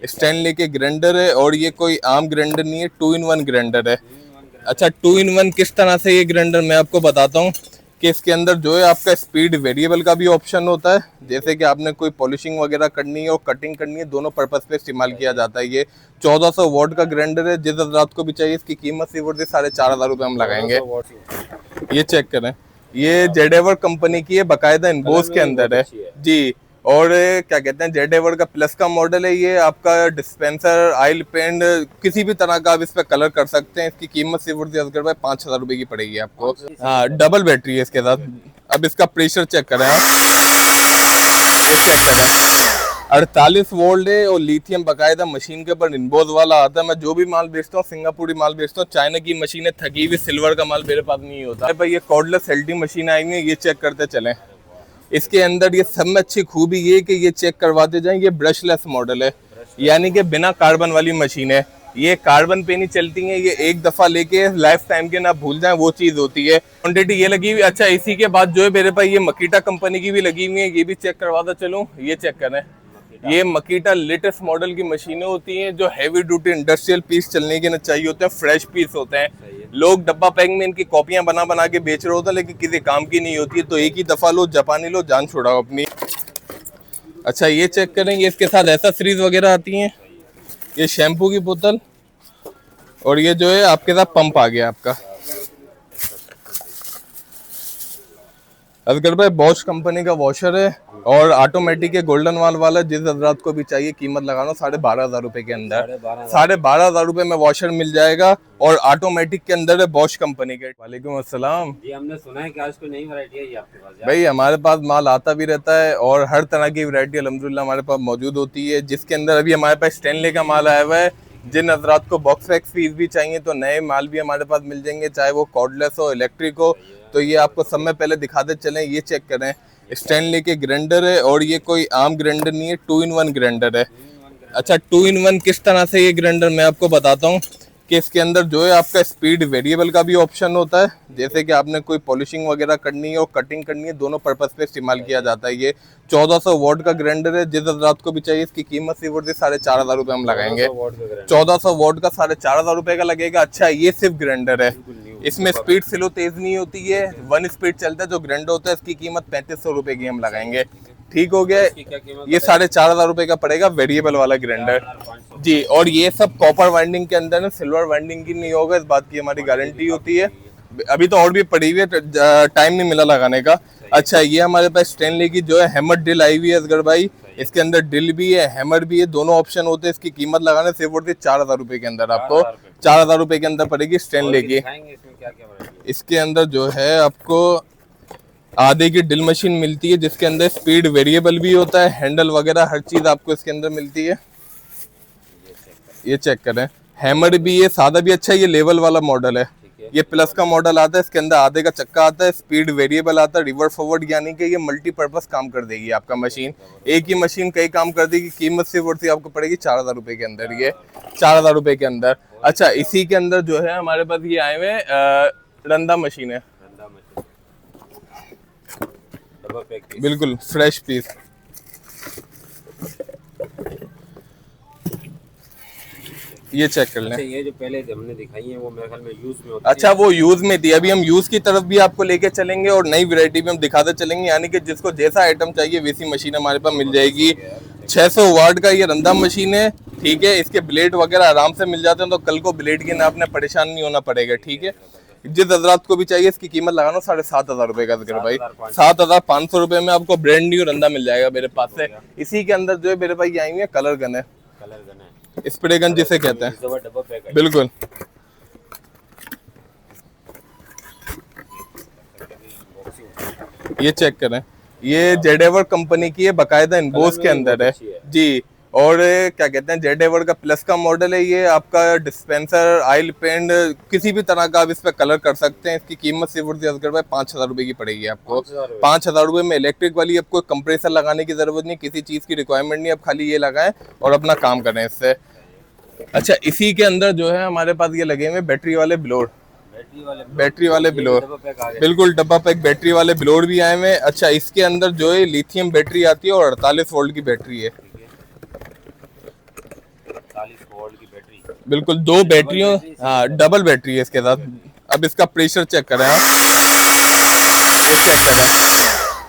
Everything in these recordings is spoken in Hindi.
स्टैनली के ग्राइंडर है और ये कोई आम ग्राइंडर नहीं है, 2 in 1 ग्राइंडर है। अच्छा 2 in 1 किस तरह से ये ग्राइंडर मैं आपको बताता हूँ कि इसके अंदर जो है आपका स्पीड वेरिएबल का भी ऑप्शन होता है, जैसे कि आपने कोई पॉलिशिंग वगैरह करनी है और कटिंग करनी है, दोनों पर्पस पे इस्तेमाल किया जाता है। ये 1400 वॉट का ग्राइंडर है। जिस रात को भी चाहिए इसकी कीमत सी वर्दी 4,500 रुपये हम लगाएंगे। ये चेक करें, ये जेडेवर कंपनी की है, बाकायदा इनबोस के अंदर है जी। और क्या कहते हैं, जेडेवर का प्लस का मॉडल है ये। आपका डिस्पेंसर, ऑयल पेंट, किसी भी तरह का आप इस पर कलर कर सकते हैं। इसकी कीमत सिर्फ असगर भाई 5,000 रुपये की पड़ेगी आपको। हाँ, डबल बैटरी है इसके साथ। अब इसका प्रेशर चेक करें आप, ये चेक करें, 48 वोल्ट है और लिथियम बाकायदा मशीन के ऊपर इनबोज वाला आता है। मैं जो भी माल बेचता हूँ सिंगापुरी माल बेचता हूँ, चाइना की मशीनें थकी हुई सिल्वर का माल मेरे पास नहीं होता है भाई। ये कॉर्डलेस एलडी मशीन आएंगे, ये चेक करते चलें। इसके अंदर ये सब में अच्छी खूबी ये कि ये चेक करवाते जाएं, ये ब्रशलेस मॉडल है, यानी कि बिना कार्बन वाली मशीन है। ये कार्बन पे नहीं चलती है, ये एक दफा लेके लाइफ टाइम के ना भूल जाएं, वो चीज होती है। क्वांटिटी ये लगी हुई। अच्छा इसी के बाद जो है मेरे पास ये मकीटा कंपनी की भी लगी हुई है, ये भी चेक करवाता चलूं। ये चेक करें, ये मकीटा लेटेस्ट मॉडल की मशीनें होती हैं जो हैवी ड्यूटी इंडस्ट्रियल पीस चलने के ना चाहिए होते हैं, फ्रेश पीस होते हैं। लोग डब्बा पैक में इनकी कॉपियां बना बना के बेच रहे होते हैं, लेकिन किसी काम की नहीं होती है। तो एक ही दफा लो, जापानी लो, जान छुड़ाओ अपनी। अच्छा ये चेक करेंगे, इसके साथ एक्सेसरीज वगैरह आती हैं। ये शैम्पू की बोतल और ये जो है आपके साथ पंप आ गया आपका। असगर भाई बॉश कंपनी का वॉशर है और ऑटोमेटिक है, गोल्डन वाल वाला। जिस हजरात को भी चाहिए कीमत लगाना 12,500 रुपए के अंदर, 12,500 रुपए में वॉशर मिल जाएगा और ऑटोमेटिक के अंदर है, बॉश कंपनी के। वालेकुम अस्सलाम जी, हमने सुना है कि आज कोई नई वैरायटी है ये आपके पास यार। भाई। हमारे पास माल आता भी रहता है और हर तरह की वैरायटी अल्हम्दुलिल्लाह हमारे पास मौजूद होती है, जिसके अंदर अभी हमारे पास स्टैनली का माल आया हुआ है। जिन हजरात को बॉक्स वैक्स फीस भी चाहिए तो नए माल भी हमारे पास मिल जाएंगे, चाहे वो कॉर्डलेस हो, इलेक्ट्रिक हो। तो ये आपको सब में पहले दिखाते चलें। ये चेक करें, स्टैनली के ग्राइंडर है और ये कोई आम ग्राइंडर नहीं है, 2 in 1 ग्राइंडर है। अच्छा 2 in 1 किस तरह से ये ग्राइंडर मैं आपको बताता हूँ कि इसके अंदर जो है आपका स्पीड वेरिएबल का भी ऑप्शन होता है, जैसे कि आपने कोई पॉलिशिंग वगैरह करनी है और कटिंग करनी है, दोनों पर्पस पे इस्तेमाल किया जाता है। ये 1400 वॉट का ग्राइंडर है। जिस रात को भी चाहिए इसकी कीमत सी वर्दी 4,500 रुपये हम लगाएंगे। 1400 वॉट का 4,500 रुपये का लगेगा। अच्छा ये सिर्फ ग्राइंडर है, इसमें स्पीड स्लो तेज नहीं होती है, 1 स्पीड चलता है। जो ग्राइंडर होता है इसकी कीमत 3,500 रुपये की हम लगाएंगे। ठीक हो गया, ये 4,500 रुपये का पड़ेगा वेरिएबल वाला ग्राइंडर जी। और ये सब कॉपर वाइंडिंग के अंदर है, सिल्वर वाइंडिंग की नहीं होगा, इस बात की हमारी गारंटी होती है। अभी तो और भी पड़ी हुई है, टाइम नहीं मिला लगाने का। अच्छा ये हमारे पास स्टैनली की जो है हैमर ड्रिल आई हुई है असगर भाई। इसके अंदर ड्रिल भी है, हैमर भी है, दोनों ऑप्शन होते हैं। इसकी कीमत लगाने से पड़ती है 4,000 रुपये के अंदर, आपको 4,000 रुपये के अंदर पड़ेगी स्टैनली की। इसके अंदर जो है आपको आधे की ड्रिल मशीन मिलती है, जिसके अंदर स्पीड वेरिएबल भी होता है, हैंडल वगैरह हर चीज आपको इसके अंदर मिलती है। ये चेक करें, हैमर भी है, सादा भी। अच्छा ये लेवल वाला मॉडल है, ये प्लस का मॉडल आता है। इसके अंदर आधे का चक्का आता है, स्पीड वेरिएबल आता है, रिवर्स फॉरवर्ड, यानी कि ये मल्टीपर्पज काम कर देगी आपका मशीन। एक ही मशीन कई काम कर देगी। कीमत सिर्फ और सिर्फ आपको पड़ेगी 4,000 रुपये के अंदर, ये 4,000 रुपये के अंदर। अच्छा इसी के अंदर जो है हमारे पास ये आए हुए रंदा मशीन है, बिल्कुल फ्रेश पीस। ये चेक कर लें। अच्छा, ये जो पहले हमने दिखाई है वो मेरे ख्याल में यूज में होती अच्छा वो यूज में थी, अभी हम यूज की तरफ भी आपको लेके चलेंगे और नई वैरायटी भी हम दिखाते चलेंगे, यानी कि जिसको जैसा आइटम चाहिए वैसी मशीन हमारे पास मिल जाएगी। 600 वाट का ये रंदा मशीन है, ठीक है। इसके ब्लेड वगैरह आराम से मिल जाते हैं, तो कल को ब्लेड के नापने परेशान नहीं होना पड़ेगा, ठीक है। जिस हजरात को भी चाहिए इसकी कीमत लगाना 7,500 रुपये का जिक्र भाई। 7,500 रुपये में आपको ब्रांड न्यू रंदा मिल जाएगा मेरे पास से। इसी के अंदर जो है मेरे पास ये आई हुई है कलर गन है, स्प्रे गन जिसे कहते हैं, बिल्कुल। ये चेक करें, ये जेडेवर कंपनी की है, बाकायदा इनबोस के अंदर है जी। और क्या कहते हैं, जेडेवर का प्लस का मॉडल है ये। आपका डिस्पेंसर, ऑयल पेंट, किसी भी तरह का आप इस पर कलर कर सकते हैं। इसकी कीमत सिर्फ असगर भाई 5,000 रुपये की पड़ेगी आपको। 5,000 रुपये में इलेक्ट्रिक वाली, आपको कंप्रेसर लगाने की जरूरत नहीं, किसी चीज़ की रिक्वायरमेंट नहीं, आप खाली ये लगाएं और अपना काम करें इससे। अच्छा इसी के अंदर जो है हमारे पास ये लगे हुए बैटरी वाले ब्लोर, बैटरी वाले ब्लोर, बिल्कुल डब्बा पैक बैटरी वाले ब्लोर भी आए हुए हैं। अच्छा इसके अंदर जो है लिथियम बैटरी आती है और 48 वोल्ट की बैटरी है। 48 वोल्ट की बैटरी, बिल्कुल 2 बैटरियों, हाँ डबल बैटरी है इसके साथ। अब इसका प्रेशर चेक करें आप, ये चेक करें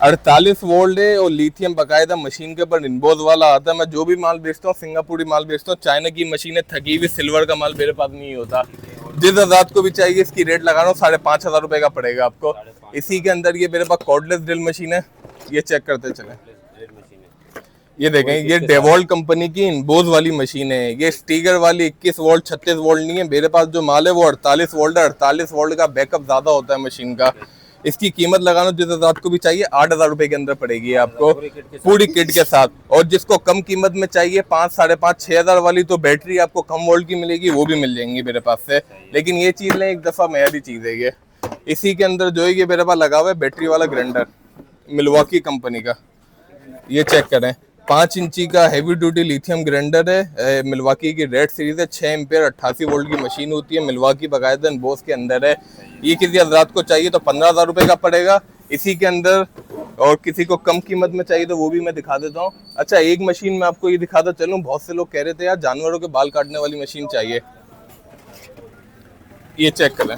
48 वोल्ट है और लिथियम बकायदा मशीन के ऊपर इनबोज वाला आता है। मैं जो भी माल बेचता हूँ सिंगापुरी माल बेचता हूँ, चाइना की मशीनें थकी हुई सिल्वर का माल मेरे पास नहीं होता। जिस आजाद को भी चाहिए इसकी रेट लगा रहा हूँ 5,500 रुपए का पड़ेगा आपको। इसी के अंदर ये मेरे पास कॉर्डलेस ड्रिल मशीन है, ये चेक करते चले। ये देखें, ये डेवॉल्ट कंपनी की इनबोज वाली मशीन है। ये स्टीगर वाली 21 वोल्ट 36 वोल्ट नहीं है, मेरे पास जो माल है वो 48 वोल्ट है। 48 वोल्ट का बैकअप ज्यादा होता है मशीन का। इसकी कीमत लगाना जिस आजाद को भी चाहिए 8,000 रुपए के अंदर पड़ेगी आपको पूरी किट के साथ। और जिसको कम कीमत में चाहिए 5, 5,500, 6,000 वाली तो बैटरी आपको कम वोल्ट की मिलेगी, वो भी मिल जाएंगी मेरे पास से। लेकिन ये चीज लें एक दफा मेरी चीज है ये। इसी के अंदर जो है ये मेरे पास लगा हुआ है बैटरी वाला ग्राइंडर मिल्वॉकी कंपनी का, ये चेक करें 5 इंची का हैवी ड्यूटी लिथियम ग्राइंडर है। मिल्वॉकी की रेड सीरीज है, 6 एम्पेयर 88 वोल्ट की मशीन होती है। मिल्वॉकी बकायदा बोस के अंदर है। ये किसी हजरात को चाहिए तो 15,000 रुपए का पड़ेगा इसी के अंदर, और किसी को कम कीमत में चाहिए तो वो भी मैं दिखा देता हूँ। अच्छा एक मशीन में आपको ये दिखाता चलूँ, बहुत से लोग कह रहे थे यार जानवरों के बाल काटने वाली मशीन चाहिए, ये चेक करें।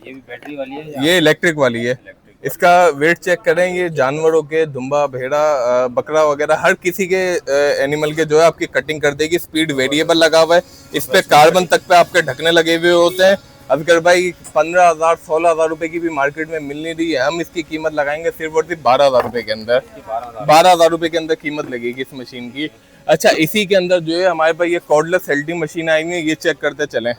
ये भी बैटरी वाली है, ये इलेक्ट्रिक वाली है। इसका वेट चेक करें, ये जानवरों के दुम्बा भेड़ा बकरा वगैरह हर किसी के एनिमल के जो है आपकी कटिंग कर देगी। स्पीड वेरिएबल लगा हुआ है, इस पे कार्बन तक पे आपके ढकने लगे हुए होते हैं। अगर भाई 15,000 16,000 रुपए की भी मार्केट में मिल नहीं रही है, हम इसकी कीमत लगाएंगे सिर्फ और सिर्फ 12,000 रुपए के अंदर। 12,000 रुपए के अंदर कीमत लगेगी इस मशीन की। अच्छा इसी के अंदर जो है हमारे पास ये कॉर्डलेस एलटी मशीन आई हुई है, ये चेक करते चलें।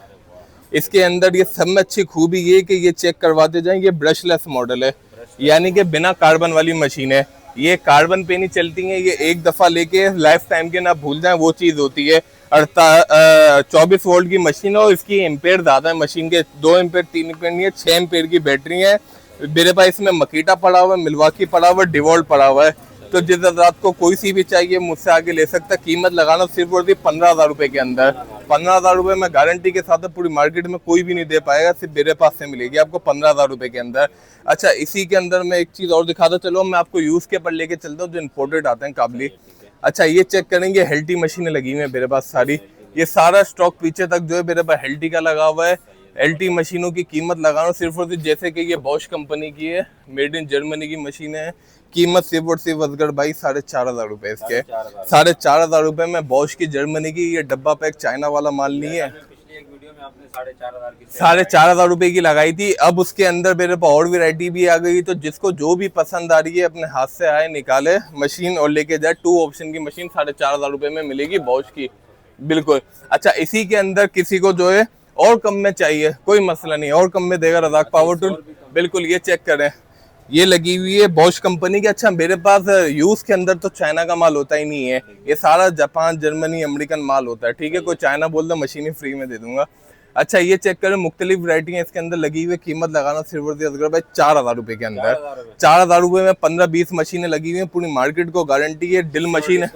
इसके अंदर ये सब में अच्छी खूबी ये कि ये चेक करवाते जाएं, ये ब्रशलेस मॉडल है, यानी कि बिना कार्बन वाली मशीन है। ये कार्बन पे नहीं चलती है, ये एक दफा लेके लाइफ टाइम के ना भूल जाएं वो चीज होती है। 24 वोल्ट की मशीन है और इसकी एम्पेयर ज्यादा है मशीन के, 2 एम्पेयर 3 एम्पेयर नहीं है, 6 एम्पेयर की बैटरी है। मेरे पास इसमें मकीटा पड़ा हुआ है, मिल्वॉकी पड़ा हुआ है, डिवॉल्ट पड़ा हुआ है। तो जिस रात को कोई सी भी चाहिए मुझसे आगे ले सकता है। कीमत लगाना सिर्फ और सिर्फ 15,000 रुपए के अंदर। 15,000 रुपए में गारंटी के साथ पूरी मार्केट में कोई भी नहीं दे पाएगा, सिर्फ मेरे पास से मिलेगी आपको 15,000 रुपए के अंदर। अच्छा इसी के अंदर मैं एक चीज और दिखाता चलो, मैं आपको यूज के पर लेके चलता हूँ जो इम्पोर्टेड आते हैं काबली। अच्छा ये चेक करेंगे, हेल्टी मशीनें लगी हुई है मेरे पास सारी, ये सारा स्टॉक पीछे तक जो है मेरे पास हेल्टी का लगा हुआ है। एलटी मशीनों की कीमत लगाना सिर्फ और सिर्फ, जैसे कि ये बॉश कंपनी की है, मेड इन जर्मनी की मशीन है। कीमत सिर्फ और सिर्फ असगर भाई 4,500 रुपए इसके, 4,500 रुपए में बॉश की जर्मनी की। ये डब्बा पैक चाइना वाला माल नहीं है। 4,500 रुपए की लगाई थी। अब उसके अंदर मेरे पास और वैरायटी भी आ गई, तो जिसको जो भी पसंद आ रही है अपने हाथ से आए निकाले मशीन और लेके जाए। 2 ऑप्शन की मशीन 4,500 रुपए में मिलेगी बॉश की, बिल्कुल। अच्छा इसी के अंदर किसी को जो है और कम में चाहिए कोई मसला नहीं, और कम में देगा रज़ाक पावर टूल, बिल्कुल। ये चेक करें, ये लगी हुई है बॉश कंपनी की। अच्छा मेरे पास यूज के अंदर तो चाइना का माल होता ही नहीं है, ये सारा जापान जर्मनी अमेरिकन माल होता है, ठीक है। कोई चाइना बोल दो मशीन ही फ्री में दे दूंगा। अच्छा ये चेक करें, मुख्तलिफ वैरायटी इसके अंदर लगी हुई है। कीमत लगाना सिर्फ असगर भाई 4,000 रुपए के अंदर। 4,000 रुपए में 15-20 मशीनें लगी हुई है, पूरी मार्केट को गारंटी है। डिल मशीन है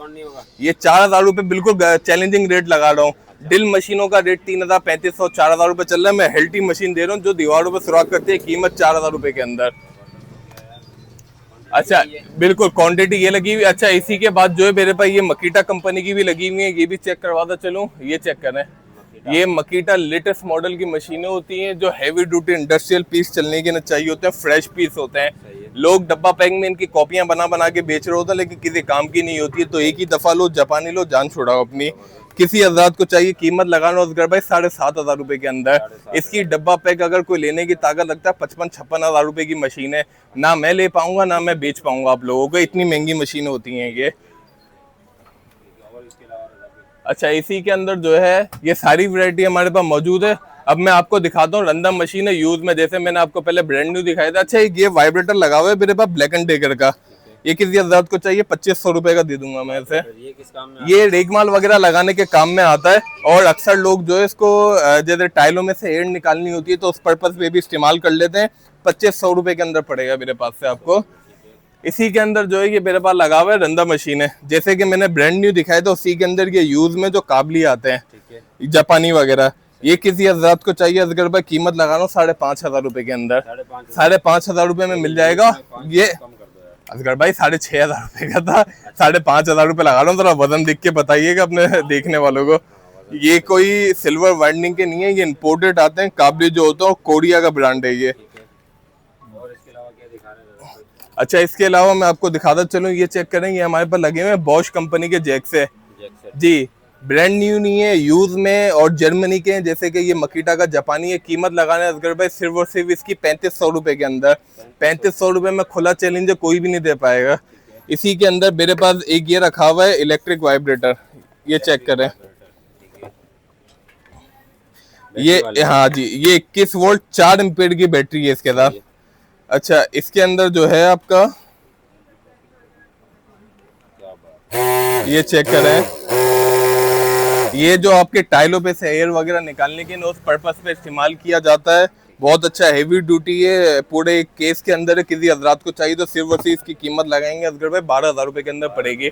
ये 4,000 रुपए, बिल्कुल चैलेंजिंग रेट लगा रहा हूँ। डिल मशीनों का रेट 3,000 3,500 4,000 रुपए चल रहा है। मैं हेल्टी मशीन दे रहा हूँ जो दीवारों पर सुराख करती है, कीमत 4,000 रुपए के अंदर। अच्छा बिल्कुल क्वांटिटी ये लगी हुई। अच्छा इसी के बाद जो है मेरे पास ये मकीटा कंपनी की भी लगी हुई है, ये भी चेक करवाता चलूं। ये चेक करें, ये मकीटा लेटेस्ट मॉडल की मशीनें होती हैं जो हैवी ड्यूटी इंडस्ट्रियल पीस चलने के ना चाहिए होते हैं, फ्रेश पीस होते हैं। लोग डब्बा पैक में इनकी कॉपियां बना बना के बेच रहे होते हैं, लेकिन किसी काम की नहीं होती है। तो एक ही दफा लो, जापानी लो, जान छुड़ाओ अपनी। किसी आजाद को चाहिए, कीमत लगाना असगर भाई 7,500 रुपए के अंदर। इसकी डब्बा पैक अगर कोई लेने की ताकत लगता है 55-56 रुपए की मशीन है, ना मैं ले पाऊंगा ना मैं बेच पाऊंगा आप लोगों को, इतनी महंगी मशीनें होती हैं ये। अच्छा इसी के अंदर जो है ये सारी वैरायटी हमारे पास मौजूद है। अब मैं आपको दिखाता हूँ रंडम मशीन है यूज में, जैसे मैंने आपको पहले ब्रांड न्यू दिखाया था। अच्छा ये वाइब्रेटर लगा हुआ है मेरे पास ब्लैक एंड डेकर का, ये किसी आजाद को चाहिए 2,500 रुपए का दे दूंगा मैं इसे। ये किस काम में? ये रेगमाल वगैरह लगाने के काम में आता है, और अक्सर लोग जो है इसको जैसे टाइलों में से एयर निकालनी होती है तो उस पर्पज पे भी इस्तेमाल कर लेते हैं। 2,500 रुपए के अंदर पड़ेगा मेरे पास से आपको। इसी के अंदर जो है ये मेरे पास लगा हुआ है रंदा मशीन है, जैसे कि मैंने ब्रांड न्यू दिखाया था। उसी के अंदर ये यूज में जो काबली आते हैं जापानी वगैरह, ये किसी हजरात को चाहिए असगर भाई, कीमत लगा रहा हूँ 5,500 रुपए के अंदर, 5,500 रुपए में मिल जाएगा ये। कम कर दो यार। असगर भाई 6,500 रुपए का था, 5,500 रुपए लगा रहा हूँ, थोड़ा वजन देख के बताइएगा अपने देखने वालों को। ये कोई सिल्वर वाइंडिंग के नहीं है, ये इंपोर्टेड आते हैं, काबली जो होता है, कोरिया का ब्रांड है ये। और इसके अलावा क्या दिखा रहे हैं? अच्छा, इसके अलावा मैं आपको दिखाता चलूँ, ये चेक करें, ये हमारे पास लगे हुए हैं बॉश कंपनी के जैक्स है जी, ब्रांड न्यू नहीं है, यूज में, और जर्मनी के हैं, जैसे कि ये मकीटा का जापानी है। कीमत लगाना है असगर भाई सिर्फ और सिर्फ इसकी 3,500 रुपए के अंदर। 3,500 रुपए में खुला चैलेंज कोई भी नहीं दे पाएगा। इसी के अंदर मेरे पास एक ये रखा हुआ है इलेक्ट्रिक वाइब्रेटर, ये चेक करें, ये हाँ जी, ये 21 वोल्ट 4 एम्पीयर की बैटरी है इसके साथ। अच्छा, इसके अंदर जो है आपका, ये चेक करें, ये जो आपके टाइलों पे से एयर वगैरह निकालने के उस पर्पस पे इस्तेमाल किया जाता है। बहुत अच्छा हैवी ड्यूटी है, पूरे एक केस के अंदर है। किसी हजरात को चाहिए तो सिर्फ और सिर्फ इसकी कीमत लगाएंगे असगर भाई 12,000 रुपए के अंदर पड़ेगी।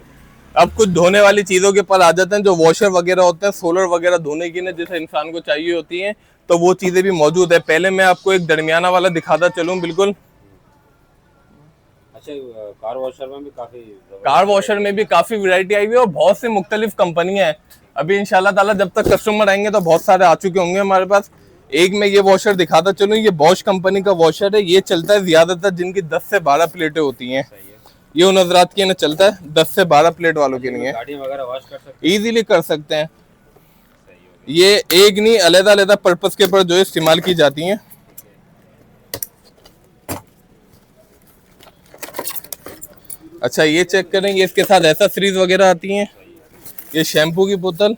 अब कुछ धोने वाली चीजों के पर आ जाते हैं, जो वॉशर वगैरह होते हैं, सोलर वगैरह धोने की ना, जैसे इंसान को चाहिए होती है, तो वो चीजें भी मौजूद है। पहले मैं आपको एक दरमियाना वाला दिखाता चलूं, बिल्कुल। अच्छा, कार वॉशर में भी काफी, कार वॉशर में भी काफी वैरायटी आई हुई है और बहुत सी मुख्तलिफ कंपनियां हैं। अभी इंशाल्लाह ताला जब तक कस्टमर आएंगे तो बहुत सारे आ चुके होंगे हमारे पास। एक में ये वॉशर दिखाता चलूं, ये बॉश कंपनी का वॉशर है। ये चलता है ज्यादातर जिनकी 10 से 12 प्लेटें होती हैं, ये उन हजरात के लिए चलता है। 10 से 12 प्लेट वालों के लिए गाड़ी वगैरह वॉश कर सकते हैं, इजीली कर सकते हैं। ये एक नहीं, अलग अलग पर्पस के पर जो इस्तेमाल की जाती हैं। अच्छा, ये चेक करेंगे, इसके साथ एक्सेसरीज वगैरह आती हैं। ये शैम्पू की बोतल,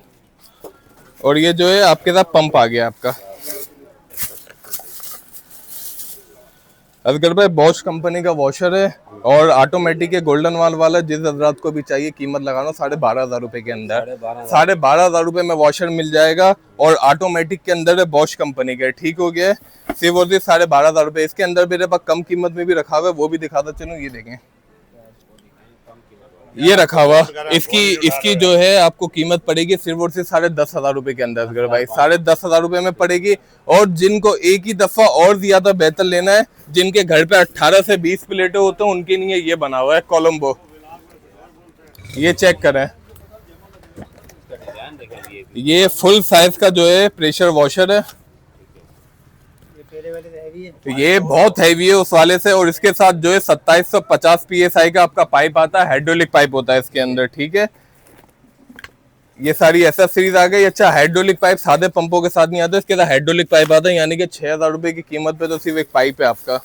और ये जो है आपके साथ पंप आ गया आपका। असगर भाई बॉश कंपनी का वॉशर है और ऑटोमेटिक है, गोल्डन वाल वाला। जिस हजरात को भी चाहिए कीमत लगाना 12,500 रुपए के अंदर, 12,500 रुपए में वॉशर मिल जाएगा। और ऑटोमेटिक के अंदर है, बॉश कंपनी का, ठीक हो गया। सिर्फ और सिर्फ 12,500 रुपए। इसके अंदर मेरे पास कम कीमत में भी रखा हुआ है, वो भी दिखाता चलूं, ये देखें, ये रखा हुआ। इसकी जो है आपको कीमत पड़ेगी सिर्फ और सिर्फ 10,500 रुपए के अंदर असगर भाई, 10,500 रुपए में पड़ेगी। और जिनको एक ही दफा और ज्यादा बेहतर लेना है, जिनके घर पे 18 से 20 प्लेटें होते हैं, उनके लिए ये बना हुआ है कोलंबो। ये चेक करें, ये फुल साइज का जो है प्रेशर वॉशर है। ये बहुत हैवी है उस वाले से। और इसके साथ जो है 2750 PSI का आपका पाइप आता है, हाइड्रोलिक पाइप होता है इसके अंदर, ठीक है। ये सारी एक्सेसरीज आ गई। अच्छा, हाइड्रोलिक पाइप सादे पंपों के साथ नहीं आता, इसके साथ हाइड्रोलिक पाइप आता है, यानी कि 6,000 रुपए की कीमत पे तो सिर्फ एक पाइप है आपका।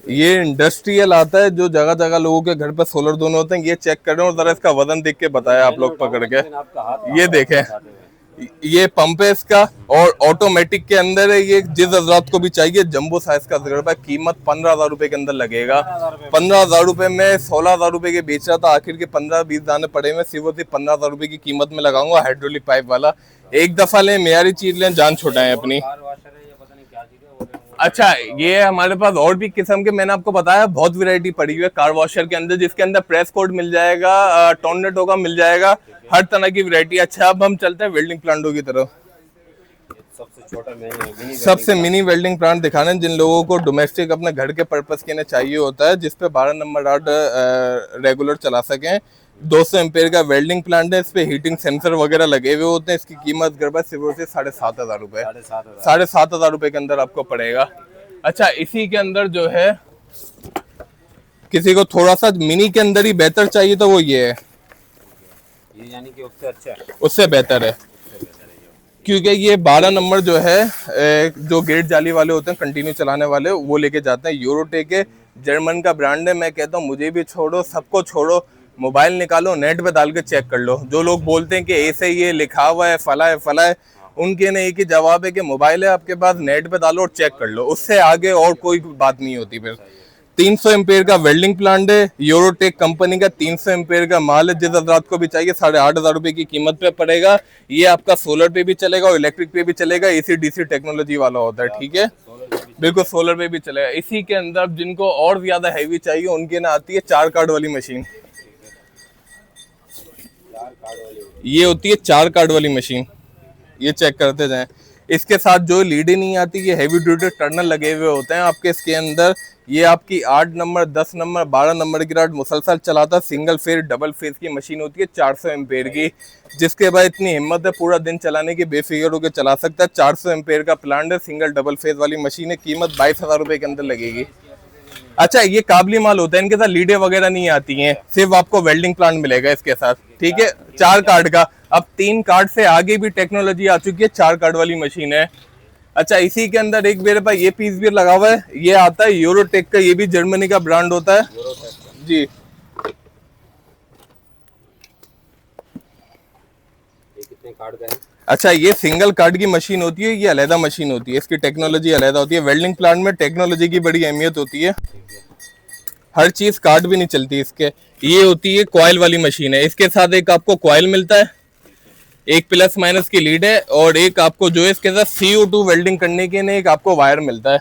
ये इंडस्ट्रियल आता है, जो जगह जगह लोगों के घर पे सोलर दोनों होते हैं। ये चेक कर रहे हो, जरा इसका वजन देख के बताया आप लोग पकड़ के। ये देखें, ये पंप है इसका, और ऑटोमेटिक के अंदर है। ये जिस हजरात को भी चाहिए जंबो साइज का असगर भाई, कीमत 15,000 रुपए के अंदर लगेगा। 15,000 रुपए में 16,000 रुपए के बेच रहा था, आखिर के 15-20 दाने पड़े हुए, सिर्फ 15,000 रुपए की कीमत में लगाऊंगा। हाइड्रोलिक पाइप वाला, एक दफा लें, मेयारी चीज लें, जान छुटाएं अपनी। अच्छा, ये हमारे पास और भी किस्म के, मैंने आपको बताया बहुत वैरायटी पड़ी हुई है कार वॉशर के अंदर, जिसके अंदर प्रेस कोड मिल जाएगा, टॉर्नेडो का मिल जाएगा, हर तरह की वैरायटी। अच्छा, अब हम चलते हैं वेल्डिंग प्लांटों की तरफ। सबसे मिनी वेल्डिंग प्लांट दिखाने, जिन लोगों को डोमेस्टिक अपने घर के पर्पस के लिए चाहिए होता है, जिसपे 12 नंबर रॉड रेगुलर चला सकें। 200 एम्पेयर का वेल्डिंग प्लांट है, इस पे हीटिंग सेंसर वगैरह लगे हुए होते हैं। इसकी कीमत गरबा सिर्फ से 7,500 रुपए, 7,500 रुपए के अंदर आपको पड़ेगा। अच्छा, इसी के अंदर जो है किसी को थोड़ा सा मिनी के अंदर ही बेहतर चाहिए तो वो ये है, ये यानी कि उससे अच्छा है, उससे बेहतर है, क्योंकि ये 12 नंबर जो है, जो गेट जाली वाले होते हैं कंटिन्यू चलाने वाले, वो लेके जाते हैं। यूरोटेक है, जर्मन का ब्रांड है। मैं कहता हूँ मुझे भी छोड़ो, सबको छोड़ो, मोबाइल निकालो, नेट पे डाल के चेक कर लो। जो लोग बोलते हैं कि ऐसे ये लिखा हुआ है, फला है, उनके ने एक ही जवाब है कि मोबाइल है आपके पास, नेट पे डालो और चेक कर लो, उससे आगे और कोई बात नहीं होती। फिर 300 एम्पेयर का वेल्डिंग प्लांट है, यूरोटेक कंपनी का 300 एम्पेयर का माल है। जिस हजरात को भी चाहिए 8,500 रुपए की कीमत पे पड़ेगा। ये आपका सोलर पे भी चलेगा और इलेक्ट्रिक पे भी चलेगा, AC DC टेक्नोलॉजी वाला होता है, ठीक है, बिल्कुल सोलर पे भी चलेगा। इसी के अंदर जिनको और ज्यादा हैवी चाहिए, उनके ना आती है 4 कार्ड वाली मशीन। कार्ड वाली होगी। ये होती है 4 कार्ड वाली मशीन, ये चेक करते जाएं। इसके साथ जो लीड ही नहीं आती, ये हैवी ड्यूटी टर्नल लगे हुए होते हैं आपके इसके अंदर। ये आपकी 8 नंबर 10 नंबर 12 नंबर की राड मुसलसल चलाता, सिंगल फेज डबल फेज की मशीन होती है 400 एम्पेयर की, जिसके बाद इतनी हिम्मत है पूरा दिन चलाने की, बेफिक्र होकर चला सकता है। 400 एम्पेयर का प्लांट है, सिंगल डबल फेज वाली मशीन है, कीमत 22,000 रुपए के अंदर लगेगी। अच्छा, ये काबली माल होता है, इनके साथ लीडें वगैरह नहीं आती हैं, सिर्फ आपको वेल्डिंग प्लांट मिलेगा इसके साथ, ठीक है। 4 कार्ड का, अब 3 कार्ड से आगे भी टेक्नोलॉजी आ चुकी है, 4 कार्ड वाली मशीन है। अच्छा, इसी के अंदर एक मेरे पास ये पीस भी लगा हुआ है, ये आता है यूरोटेक का, ये भी जर्मनी का ब्रांड होता है जी। ये कितने कार्ड का है? अच्छा, ये सिंगल कार्ड की मशीन होती है, ये अलहदा मशीन होती है, इसकी टेक्नोलॉजी अलहदा होती है। वेल्डिंग प्लांट में टेक्नोलॉजी की बड़ी अहमियत होती है, हर चीज कार्ड भी नहीं चलती इसके। ये होती है कॉइल वाली मशीन है, इसके साथ एक आपको कॉइल मिलता है, एक प्लस माइनस की लीड है, और एक आपको जो है इसके साथ CO2 वेल्डिंग करने के लिए एक आपको वायर मिलता है।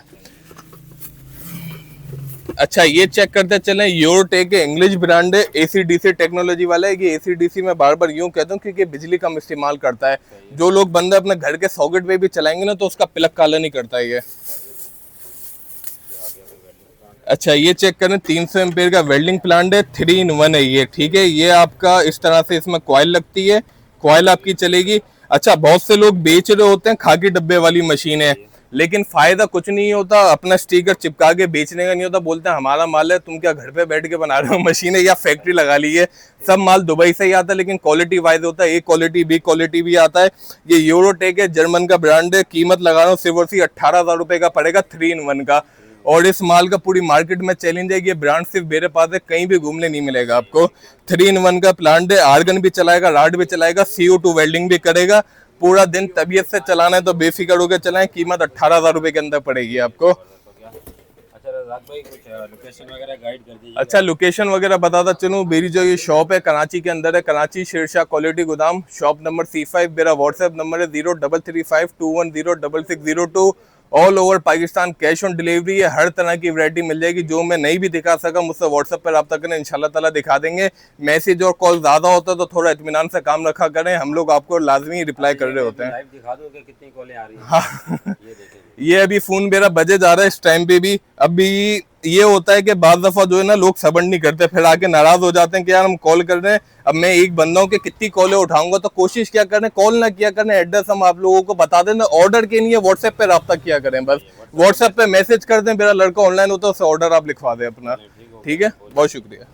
अच्छा, ये चेक करते चलें, यूरोटेक इंग्लिश ब्रांड है, AC/DC टेक्नोलॉजी वाला है। ये AC/DC में बार बार यूं कहता हूँ क्योंकि बिजली कम इस्तेमाल करता है। जो लोग बंदा अपने घर के सॉकेट पे भी चलाएंगे ना तो उसका प्लग काला नहीं करता है ये। अच्छा, ये चेक करें, 300 एम्पेयर का वेल्डिंग प्लांट है, 3 in 1 है ये, ठीक है। ये आपका इस तरह से इसमें कॉइल लगती है, कॉइल आपकी चलेगी। अच्छा, बहुत से लोग बेच रहे होते हैं खाकी डब्बे वाली मशीन है, लेकिन फायदा कुछ नहीं होता, अपना स्टिकर चिपका के बेचने का नहीं होता। बोलते हैं हमारा माल है, तुम क्या घर पे बैठ के बना रहे हो मशीन है या फैक्ट्री लगा ली है। सब माल दुबई से ही आता है, लेकिन क्वालिटी वाइज होता है, ए क्वालिटी बी क्वालिटी भी आता है। ये यूरोटेक है, जर्मन का ब्रांड है, कीमत लगा रहा हूँ सिर्फ और सिर्फ 18,000 रुपए का पड़ेगा, 3 in 1 का। और इस माल का पूरी मार्केट में चैलेंज है, ये ब्रांड सिर्फ मेरे पास है, कहीं भी घूमने नहीं मिलेगा आपको। 3 in 1 का प्लांट है, आर्गन भी चलाएगा, राड भी चलाएगा, CO2 वेल्डिंग भी करेगा। पूरा दिन तबीयत से चलाना है तो बेफिक्र होकर चलाएं, कीमत 18,000 रुपए के अंदर पड़ेगी आपको। अच्छा राज भाई, कुछ लोकेशन वगैरह गाइड कर दीजिए। अच्छा, लोकेशन वगैरह बताता चलूं, मेरी जो ये शॉप है कराची के अंदर है, कराची शेरशाह क्वालिटी गोदाम, शॉप नंबर C5। मेरा व्हाट्सएप नंबर है 033521060602। All over Pakistan cash on delivery है, हर तरह की वैरायटी मिल जाएगी। जो मैं नहीं भी दिखा सका मुझसे व्हाट्सएप पर रब्ता करें, इंशाल्लाह ताला दिखा देंगे। मैसेज और कॉल ज़्यादा होता है तो थोड़ा इत्मीनान से काम रखा करें, हम लोग आपको लाजमी रिप्लाई कर रहे होते हैं। लाइव दिखा दो कि कितनी कॉलें आ रही हैं। हाँ, ये देखें, ये अभी फोन मेरा बजे जा रहा है इस टाइम पे भी। अभी ये होता है कि बाज़ दफ़ा जो है ना लोग सबर नहीं करते, फिर आके नाराज हो जाते हैं कि यार हम कॉल कर रहे हैं, अब मैं एक बंदा हूँ कि कितनी कॉलें उठाऊंगा। तो कोशिश क्या करें, कॉल ना किया करें, एड्रेस हम आप लोगों को बता दें। ऑर्डर के लिए व्हाट्सएप पे रब्ता किया करें, बस व्हाट्सएप पे मैसेज कर दें, मेरा लड़का ऑनलाइन होता है, उससे ऑर्डर आप लिखवा दें अपना, ठीक है। बहुत शुक्रिया।